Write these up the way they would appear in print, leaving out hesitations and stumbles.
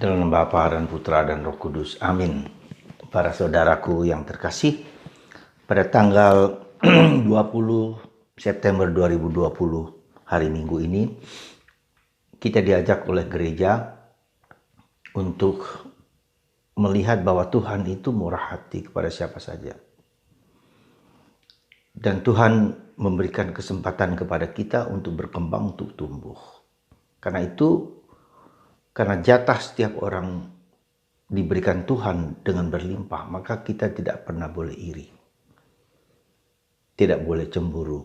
Dalam nama Bapa dan Putra dan Roh Kudus. Amin. Para saudaraku yang terkasih, pada tanggal 20 September 2020 hari Minggu ini, kita diajak oleh gereja untuk melihat bahwa Tuhan itu murah hati kepada siapa saja. Dan Tuhan memberikan kesempatan kepada kita untuk berkembang, untuk tumbuh. Karena itu, karena jatah setiap orang diberikan Tuhan dengan berlimpah, maka kita tidak pernah boleh iri. Tidak boleh cemburu.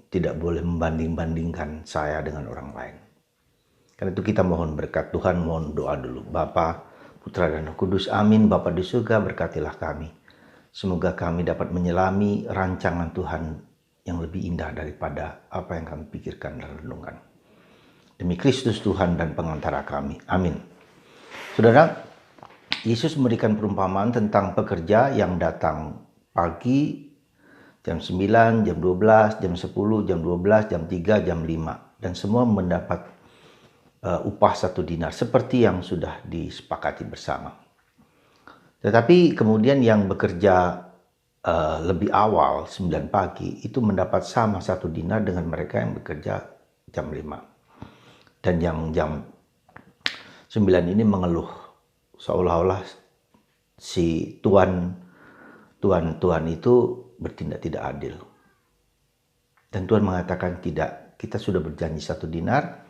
Tidak boleh membanding-bandingkan saya dengan orang lain. Karena itu kita mohon berkat Tuhan, mohon doa dulu. Bapa, Putra dan Roh Kudus, amin. Bapa di surga, berkatilah kami. Semoga kami dapat menyelami rancangan Tuhan yang lebih indah daripada apa yang kami pikirkan dan renungkan. Demi Kristus Tuhan dan pengantara kami. Amin. Saudara, Yesus memberikan perumpamaan tentang pekerja yang datang pagi, jam 9, jam 12, jam 10, jam 12, jam 3, jam 5. Dan semua mendapat upah 1 dinar seperti yang sudah disepakati bersama. Tetapi kemudian yang bekerja lebih awal, 9 pagi, itu mendapat sama 1 dinar dengan mereka yang bekerja jam 5. Dan yang jam 9 ini mengeluh, seolah-olah si Tuhan itu bertindak tidak adil. Dan Tuhan mengatakan tidak, kita sudah berjanji 1 dinar,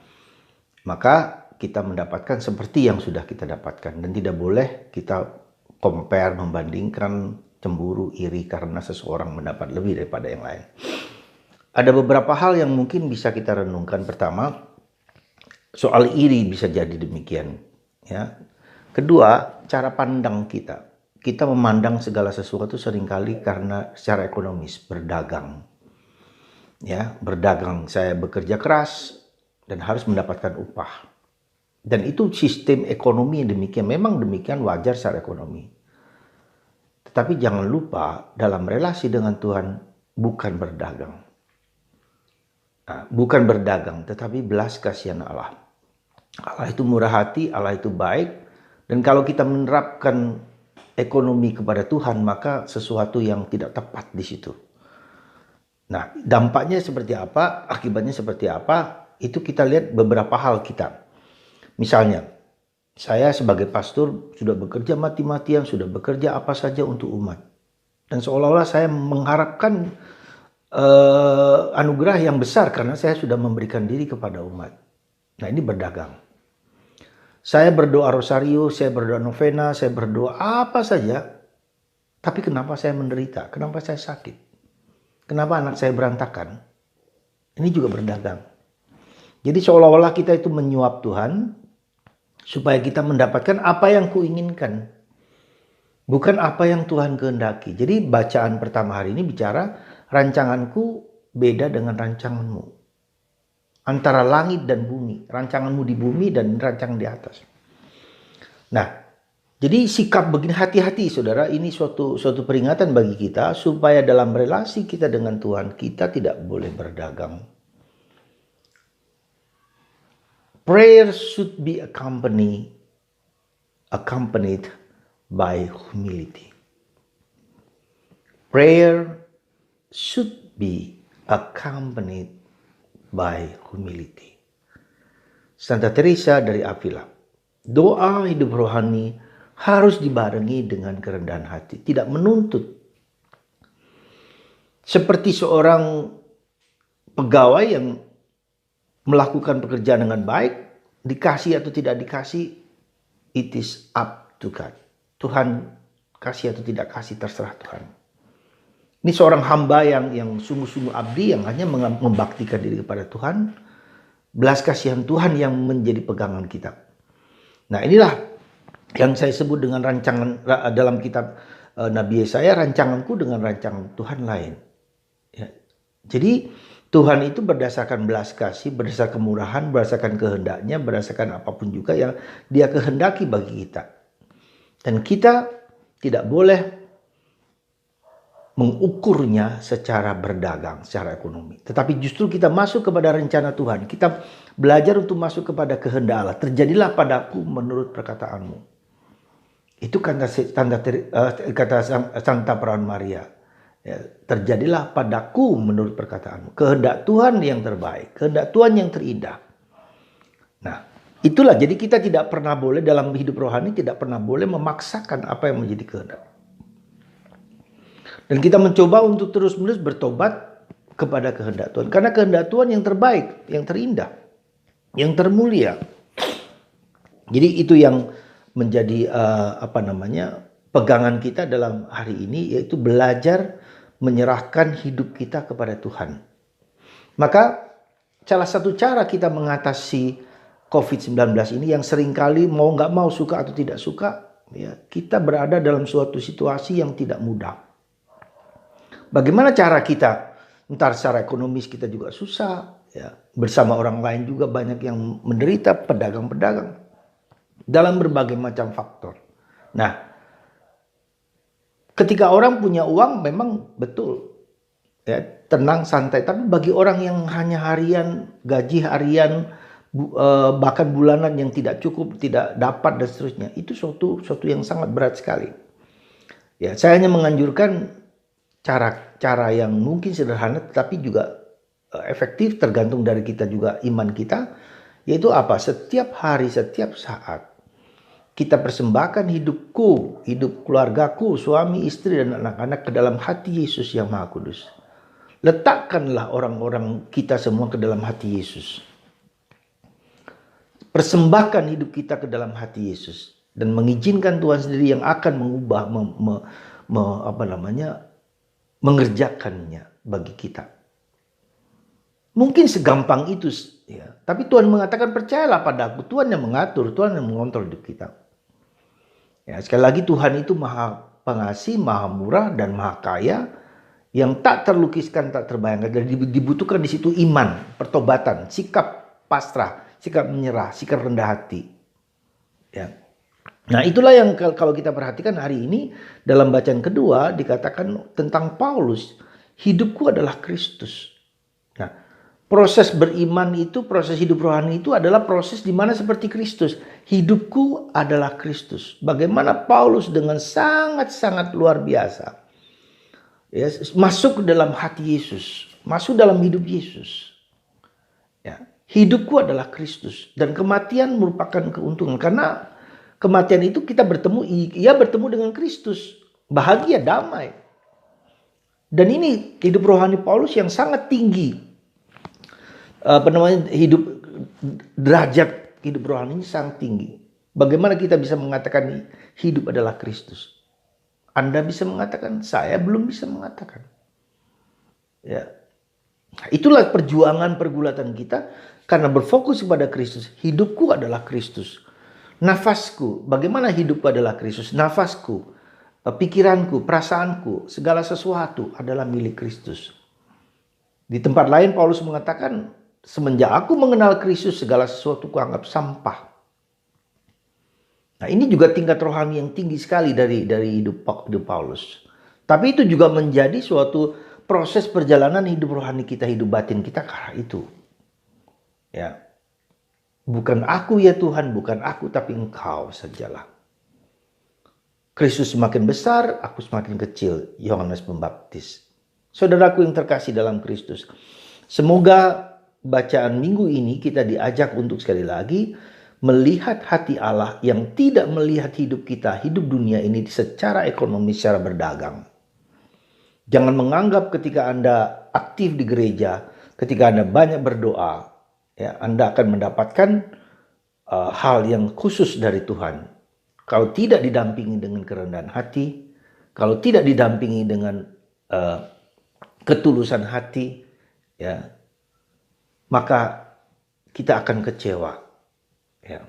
maka kita mendapatkan seperti yang sudah kita dapatkan. Dan tidak boleh kita compare, membandingkan, cemburu, iri karena seseorang mendapat lebih daripada yang lain. Ada beberapa hal yang mungkin bisa kita renungkan. Pertama, soal iri bisa jadi demikian. Ya. Kedua, cara pandang kita. Kita memandang segala sesuatu seringkali karena secara ekonomis, berdagang. Ya, berdagang, saya bekerja keras dan harus mendapatkan upah. Dan itu sistem ekonomi yang demikian, memang demikian wajar secara ekonomi. Tetapi jangan lupa dalam relasi dengan Tuhan bukan berdagang. Nah, bukan berdagang, tetapi belas kasihan Allah. Allah itu murah hati, Allah itu baik. Dan kalau kita menerapkan ekonomi kepada Tuhan, maka sesuatu yang tidak tepat di situ. Nah, dampaknya seperti apa, akibatnya seperti apa, itu kita lihat beberapa hal kita. Misalnya, saya sebagai pastor sudah bekerja mati-matian, sudah bekerja apa saja untuk umat. Dan seolah-olah saya mengharapkan anugerah yang besar karena saya sudah memberikan diri kepada umat. Nah, ini berdagang. Saya berdoa rosario, saya berdoa novena, saya berdoa apa saja. Tapi kenapa saya menderita? Kenapa saya sakit? Kenapa anak saya berantakan? Ini juga berdagang. Jadi seolah-olah kita itu menyuap Tuhan supaya kita mendapatkan apa yang kuinginkan. Bukan apa yang Tuhan kehendaki. Jadi bacaan pertama hari ini bicara rancanganku beda dengan rancanganmu. Antara langit dan bumi. Rancanganmu di bumi dan rancangan di atas. Nah, jadi sikap begini, hati-hati saudara, ini suatu peringatan bagi kita supaya dalam relasi kita dengan Tuhan kita tidak boleh berdagang. Prayer should be accompanied by humility. Prayer should be accompanied by humility. Santa Teresa dari Avila, doa hidup rohani harus dibarengi dengan kerendahan hati, tidak menuntut. Seperti seorang pegawai yang melakukan pekerjaan dengan baik, dikasih atau tidak dikasih, it is up to God. Tuhan kasih atau tidak kasih terserah Tuhan. Ini seorang hamba yang sungguh-sungguh abdi, yang hanya membaktikan diri kepada Tuhan. Belas kasihan Tuhan yang menjadi pegangan kita. Nah, inilah yang saya sebut dengan rancangan dalam kitab Nabi Yesaya, rancanganku dengan rancangan Tuhan lain. Ya. Jadi Tuhan itu berdasarkan belas kasih, berdasarkan kemurahan, berdasarkan kehendaknya, berdasarkan apapun juga yang Dia kehendaki bagi kita. Dan kita tidak boleh mengukurnya secara berdagang, secara ekonomi. Tetapi justru kita masuk kepada rencana Tuhan. Kita belajar untuk masuk kepada kehendak Allah. Terjadilah padaku menurut perkataanmu. Itu kata Santa Perawan Maria. Ya, terjadilah padaku menurut perkataanmu. Kehendak Tuhan yang terbaik. Kehendak Tuhan yang terindah. Nah, itulah. Jadi kita tidak pernah boleh dalam hidup rohani, tidak pernah boleh memaksakan apa yang menjadi kehendak. Dan kita mencoba untuk terus-menerus bertobat kepada kehendak Tuhan. Karena kehendak Tuhan yang terbaik, yang terindah, yang termulia. Jadi itu yang menjadi pegangan kita dalam hari ini, yaitu belajar menyerahkan hidup kita kepada Tuhan. Maka salah satu cara kita mengatasi COVID-19 ini yang seringkali mau nggak mau, suka atau tidak suka, ya, kita berada dalam suatu situasi yang tidak mudah. Bagaimana cara kita? Entar secara ekonomis kita juga susah, ya. Bersama orang lain juga banyak yang menderita, pedagang-pedagang, dalam berbagai macam faktor. Nah, ketika orang punya uang memang betul, ya, tenang, santai. Tapi bagi orang yang hanya harian, gaji harian, bahkan bulanan yang tidak cukup, tidak dapat dan seterusnya, itu suatu yang sangat berat sekali. Ya, saya hanya menganjurkan cara yang mungkin sederhana tetapi juga efektif, tergantung dari kita juga, iman kita, yaitu apa? Setiap hari, setiap saat kita persembahkan hidupku, hidup keluargaku, suami, istri, dan anak-anak ke dalam hati Yesus yang Maha Kudus. Letakkanlah orang-orang kita semua ke dalam hati Yesus. Persembahkan hidup kita ke dalam hati Yesus. Dan mengizinkan Tuhan sendiri yang akan mengubah, mengerjakannya bagi kita. Mungkin segampang itu, ya. Tapi Tuhan mengatakan, percayalah padaku. Tuhan yang mengatur, Tuhan yang mengontrol hidup kita. Ya, sekali lagi Tuhan itu Maha Pengasih, Maha Murah, dan Maha Kaya, yang tak terlukiskan, tak terbayangkan. Dan dibutuhkan di situ iman, pertobatan, sikap pasrah, sikap menyerah, sikap rendah hati. Ya. Nah, itulah yang kalau kita perhatikan hari ini dalam bacaan kedua dikatakan tentang Paulus, hidupku adalah Kristus. Nah, proses beriman itu, proses hidup rohani itu adalah proses di mana seperti Kristus. Hidupku adalah Kristus. Bagaimana Paulus dengan sangat-sangat luar biasa, ya, masuk ke dalam hati Yesus, masuk dalam hidup Yesus. Ya, hidupku adalah Kristus, dan kematian merupakan keuntungan, karena kematian itu kita bertemu dengan Kristus, bahagia, damai. Dan ini hidup rohani Paulus yang sangat tinggi. Derajat hidup rohani ini sangat tinggi. Bagaimana kita bisa mengatakan hidup adalah Kristus? Anda bisa mengatakan, saya belum bisa mengatakan. Ya. Itulah perjuangan pergulatan kita, karena berfokus kepada Kristus. Hidupku adalah Kristus. Nafasku, bagaimana hidupku adalah Kristus? Nafasku, pikiranku, perasaanku, segala sesuatu adalah milik Kristus. Di tempat lain Paulus mengatakan, semenjak aku mengenal Kristus, segala sesuatu kuanggap sampah. Nah, ini juga tingkat rohani yang tinggi sekali dari hidup Paulus. Tapi itu juga menjadi suatu proses perjalanan hidup rohani kita, hidup batin kita karena itu. Ya. Bukan aku ya Tuhan, bukan aku, tapi Engkau sajalah. Kristus semakin besar, aku semakin kecil. Yohanes Pembaptis. Saudaraku yang terkasih dalam Kristus, semoga bacaan minggu ini kita diajak untuk sekali lagi melihat hati Allah yang tidak melihat hidup kita, hidup dunia ini secara ekonomi, secara berdagang. Jangan menganggap ketika Anda aktif di gereja, ketika Anda banyak berdoa, ya, Anda akan mendapatkan hal yang khusus dari Tuhan. Kalau tidak didampingi dengan kerendahan hati, kalau tidak didampingi dengan ketulusan hati, ya, maka kita akan kecewa. Ya.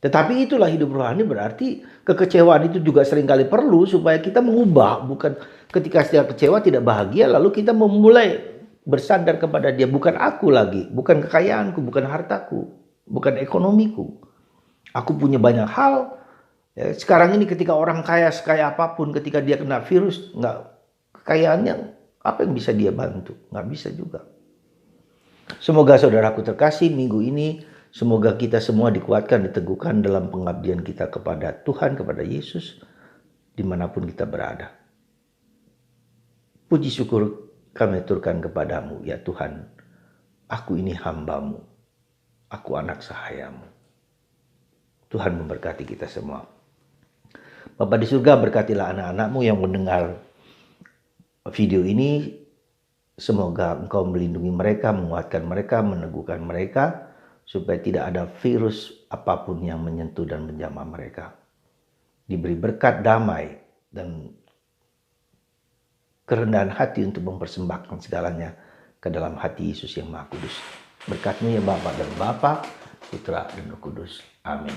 Tetapi itulah hidup rohani, berarti kekecewaan itu juga seringkali perlu supaya kita mengubah. Bukan ketika kita kecewa, tidak bahagia, lalu kita memulai bersandar kepada Dia. Bukan aku lagi, bukan kekayaanku, bukan hartaku, bukan ekonomiku. Aku punya banyak hal. Ya, sekarang ini ketika orang kaya sekaya apapun, ketika dia kena virus, kekayaannya apa yang bisa dia bantu? Nggak bisa juga. Semoga saudaraku terkasih minggu ini, semoga kita semua dikuatkan, diteguhkan dalam pengabdian kita kepada Tuhan, kepada Yesus, dimanapun kita berada. Puji syukur kami aturkan kepadamu, ya Tuhan. Aku ini hamba-Mu, aku anak sahayamu. Tuhan memberkati kita semua. Bapa di surga, berkatilah anak-anak-Mu yang mendengar video ini. Semoga Engkau melindungi mereka, menguatkan mereka, meneguhkan mereka, supaya tidak ada virus apapun yang menyentuh dan menjamah mereka. Diberi berkat damai dan kerendahan hati untuk mempersembahkan segalanya ke dalam hati Yesus yang Maha Kudus. Berkat-Mu ya Bapa dan Bapa, Putra dan Roh Kudus. Amin.